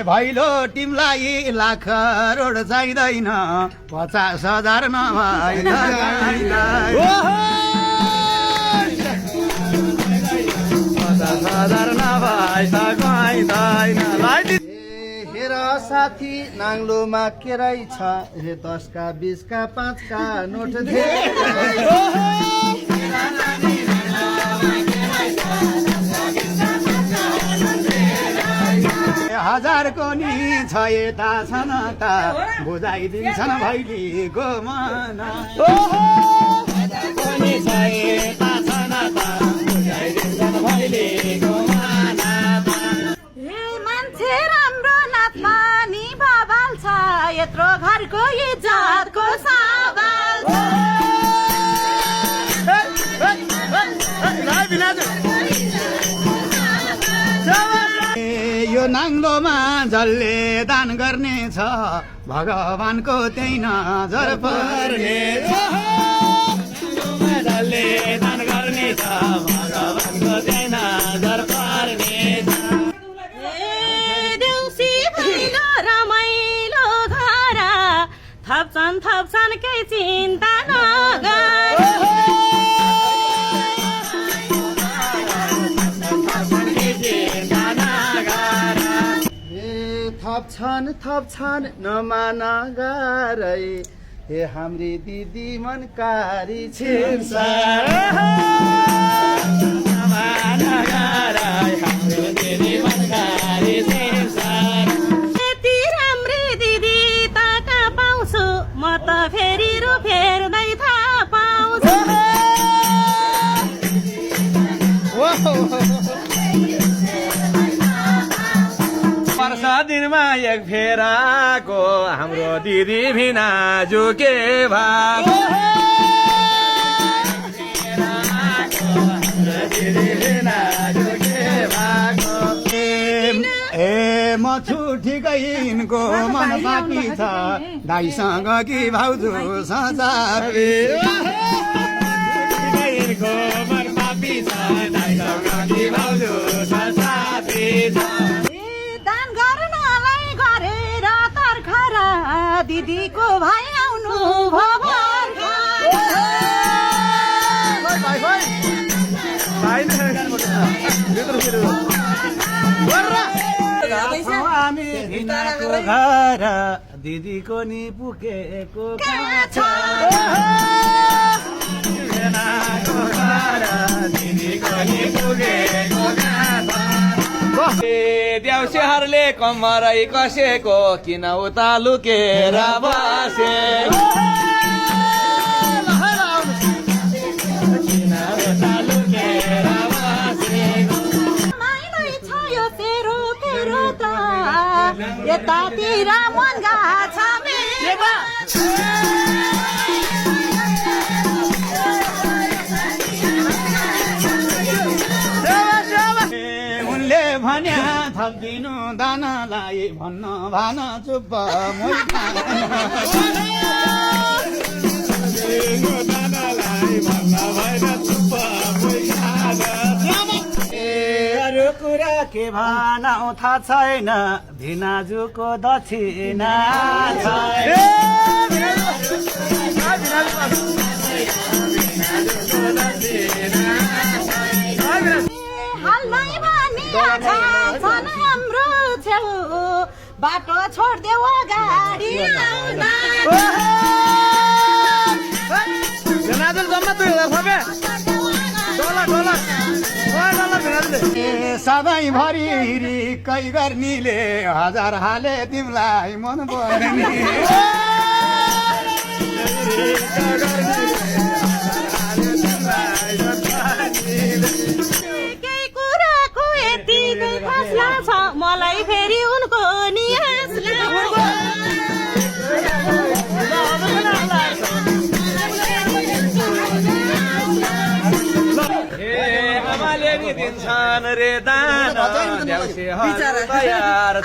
भैलो तिमीलाई लाख करोड चाहिँदैन 50,000 नभए 50,000 नभए त गइँदैन। हेर साथी नाङ्लोमा के रहेछ 10 का 20 का 5 का नोट दे। हजारको नि छ यता छन् त बुझाइदिन्छन् भैलीको मन। मान्छे राम्रो नाचमा नि बबाल छ यत्रो घरको इज्जतको सवाल छ। यो नाङ्लोमा जसले दान गर्ने छ भगवानको त्यही नजर पर्ने छ। जसले दान गर्ने छ भगवानको त्यही नजर पर्ने छ। देउसी भैलो रमाइलो घर थप्छन् केही चिन्ता नगर। थप्छन् नमान गारै हे हाम्री दिदी मनकारी छिर्छ। यति राम्री दिदी त कहाँ पाउँछु म त फेरि फेर्दै थाहा पाउँछु। वर्ष दिनमा एक फेराको हाम्रो दिदी भिना जुके भाको। ए म छु ठिकैनको मन बाँकी छ दाइसँग कि भाउजूसँग चाबी। ठिकैनको मन बाँकी छ दाइसँग कि भाउजूसँग चाबी। दिदीको भाइ आउनु हामी भिनाको घर दिदीको नि पुगेको देउसीहरूले कमरै कसेको किन उता लुकेर बसे। यतातिर मन गाछ उनले भन्या थपिदिनु दानालाई भन्न भान चुप्प अरू कुरा के भनौ थाहा छैन भिनाजुको दक्षिणा हाम्रो छेउ बाटो छोड्देऊ गाडी सधैँभरि कै गर्नीले हजार हाले तिमीलाई मन पर्ने। केही कुराको यति फैसला छ मलाई फेरि उनको नि आमाले नि दिन्छन् रे दान देउसीहरू तयार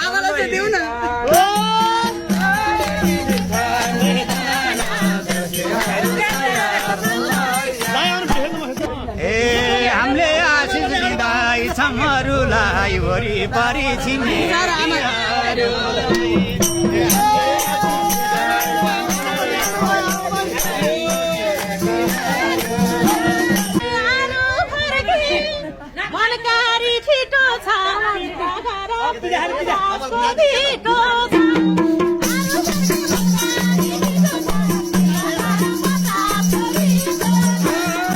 हामीले आशिष दिँदैछौँ अरूलाई वरिपरि छिमेकीहरू। मनकारी छिटो छ छिटो छ